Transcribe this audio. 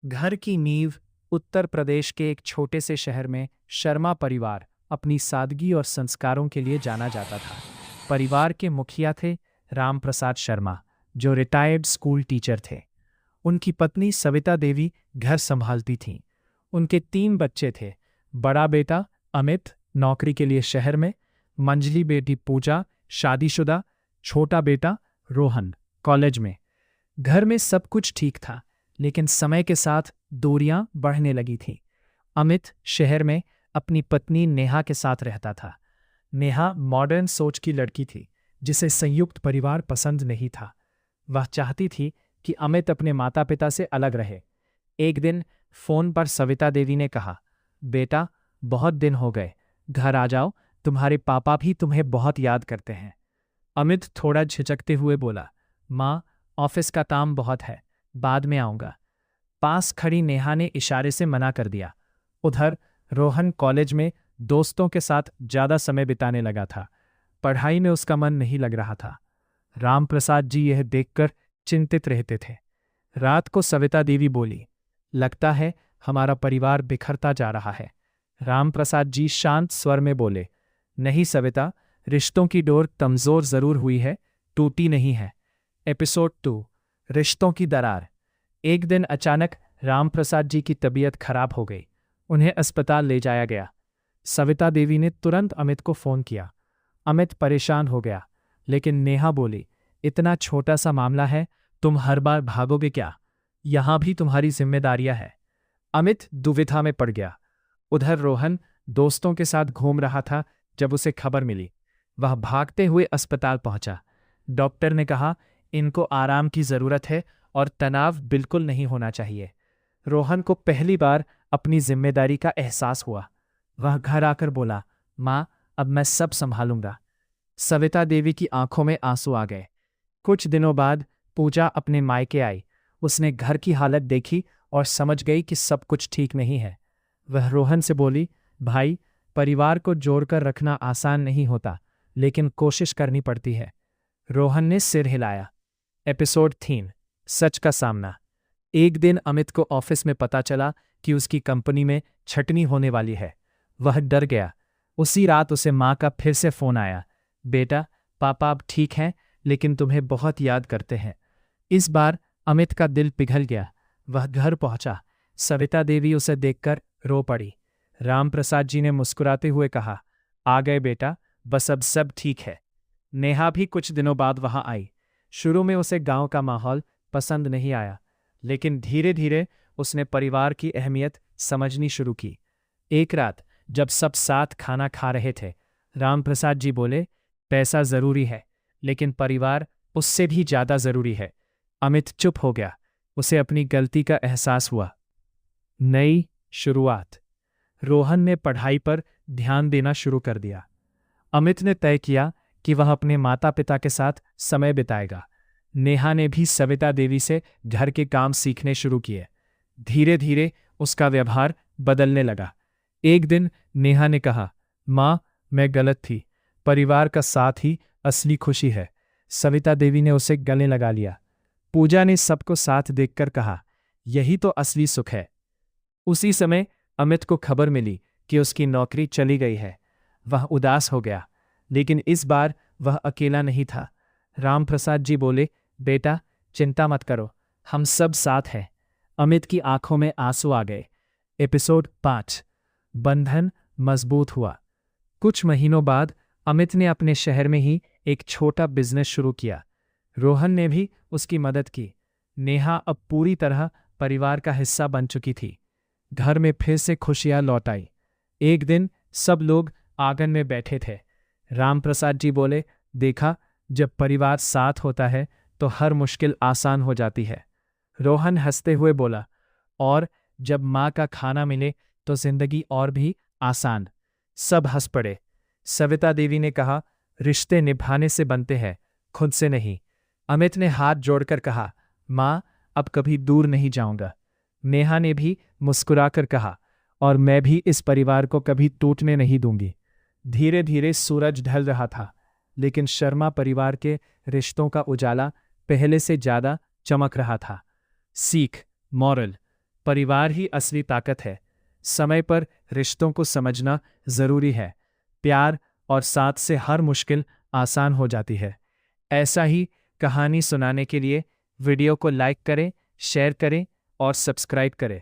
घर की नींव उत्तर प्रदेश के एक छोटे से शहर में शर्मा परिवार अपनी सादगी और संस्कारों के लिए जाना जाता था। परिवार के मुखिया थे राम प्रसाद शर्मा, जो रिटायर्ड स्कूल टीचर थे। उनकी पत्नी सविता देवी घर संभालती थीं। उनके 3 बच्चे थे। बड़ा बेटा अमित नौकरी के लिए शहर में, मंझली बेटी पूजा शादीशुदा, छोटा बेटा रोहन कॉलेज में। घर में सब कुछ ठीक था, लेकिन समय के साथ दूरियां बढ़ने लगी थीं। अमित शहर में अपनी पत्नी नेहा के साथ रहता था। नेहा मॉडर्न सोच की लड़की थी, जिसे संयुक्त परिवार पसंद नहीं था। वह चाहती थी कि अमित अपने माता पिता से अलग रहे। एक दिन फोन पर सविता देवी ने कहा, बेटा बहुत दिन हो गए, घर आ जाओ, तुम्हारे पापा भी तुम्हें बहुत याद करते हैं। अमित थोड़ा झिझकते हुए बोला, माँ ऑफिस का काम बहुत है, बाद में आऊंगा। पास खड़ी नेहा ने इशारे से मना कर दिया। उधर रोहन कॉलेज में दोस्तों के साथ ज्यादा समय बिताने लगा था। पढ़ाई में उसका मन नहीं लग रहा था। रामप्रसाद जी यह देखकर चिंतित रहते थे। रात को सविता देवी बोली, लगता है हमारा परिवार बिखरता जा रहा है। रामप्रसाद जी शांत स्वर में बोले, नहीं सविता, रिश्तों की डोर कमजोर जरूर हुई है, टूटी नहीं है। एपिसोड 2, रिश्तों की दरार। एक दिन अचानक रामप्रसाद जी की तबीयत खराब हो गई। उन्हें अस्पताल ले जाया गया। सविता देवी ने तुरंत अमित को फोन किया। अमित परेशान हो गया, लेकिन नेहा बोली, इतना छोटा सा मामला है, तुम हर बार भागोगे क्या? यहां भी तुम्हारी जिम्मेदारियां हैं। अमित दुविधा में पड़ गया। उधर रोहन दोस्तों के साथ घूम रहा था जब उसे खबर मिली। वह भागते हुए अस्पताल पहुंचा। डॉक्टर ने कहा, इनको आराम की जरूरत है और तनाव बिल्कुल नहीं होना चाहिए। रोहन को पहली बार अपनी जिम्मेदारी का एहसास हुआ। वह घर आकर बोला, माँ अब मैं सब संभालूंगा। सविता देवी की आंखों में आंसू आ गए। कुछ दिनों बाद पूजा अपने मायके आई। उसने घर की हालत देखी और समझ गई कि सब कुछ ठीक नहीं है। वह रोहन से बोली, भाई परिवार को जोड़कर रखना आसान नहीं होता, लेकिन कोशिश करनी पड़ती है। रोहन ने सिर हिलाया। एपिसोड 3, सच का सामना। एक दिन अमित को ऑफिस में पता चला कि उसकी कंपनी में छटनी होने वाली है। वह डर गया। उसी रात उसे माँ का फिर से फोन आया, बेटा पापा अब ठीक हैं, लेकिन तुम्हें बहुत याद करते हैं। इस बार अमित का दिल पिघल गया। वह घर पहुंचा। सविता देवी उसे देखकर रो पड़ी। रामप्रसाद जी ने मुस्कुराते हुए कहा, आ गए बेटा, बस अब सब ठीक है। नेहा भी कुछ दिनों बाद वहां आई। शुरू में उसे गांव का माहौल पसंद नहीं आया, लेकिन धीरे धीरे उसने परिवार की अहमियत समझनी शुरू की। एक रात जब सब साथ खाना खा रहे थे, रामप्रसाद जी बोले, पैसा जरूरी है, लेकिन परिवार उससे भी ज्यादा जरूरी है। अमित चुप हो गया। उसे अपनी गलती का एहसास हुआ। नई शुरुआत। रोहन ने पढ़ाई पर ध्यान देना शुरू कर दिया। अमित ने तय किया कि वह अपने माता पिता के साथ समय बिताएगा। नेहा ने भी सविता देवी से घर के काम सीखने शुरू किए। धीरे धीरे उसका व्यवहार बदलने लगा। एक दिन नेहा ने कहा, माँ मैं गलत थी, परिवार का साथ ही असली खुशी है। सविता देवी ने उसे गले लगा लिया। पूजा ने सबको साथ देखकर कहा, यही तो असली सुख है। उसी समय अमित को खबर मिली कि उसकी नौकरी चली गई है। वह उदास हो गया, लेकिन इस बार वह अकेला नहीं था। रामप्रसाद जी बोले, बेटा चिंता मत करो, हम सब साथ हैं। अमित की आंखों में आंसू आ गए। एपिसोड 5, बंधन मजबूत हुआ। कुछ महीनों बाद अमित ने अपने शहर में ही एक छोटा बिजनेस शुरू किया। रोहन ने भी उसकी मदद की। नेहा अब पूरी तरह परिवार का हिस्सा बन चुकी थी। घर में फिर से खुशियां लौट आई। एक दिन सब लोग आंगन में बैठे थे। रामप्रसाद जी बोले, देखा जब परिवार साथ होता है तो हर मुश्किल आसान हो जाती है। रोहन हंसते हुए बोला, और जब माँ का खाना मिले तो जिंदगी और भी आसान। सब हंस पड़े। सविता देवी ने कहा, रिश्ते निभाने से बनते हैं, खुद से नहीं। अमित ने हाथ जोड़कर कहा, माँ अब कभी दूर नहीं जाऊंगा। नेहा ने भी मुस्कुराकर कहा, और मैं भी इस परिवार को कभी टूटने नहीं दूंगी। धीरे धीरे सूरज ढल रहा था, लेकिन शर्मा परिवार के रिश्तों का उजाला पहले से ज्यादा चमक रहा था। सीख, मॉरल। परिवार ही असली ताकत है। समय पर रिश्तों को समझना जरूरी है। प्यार और साथ से हर मुश्किल आसान हो जाती है। ऐसा ही कहानी सुनाने के लिए वीडियो को लाइक करें, शेयर करें और सब्सक्राइब करें।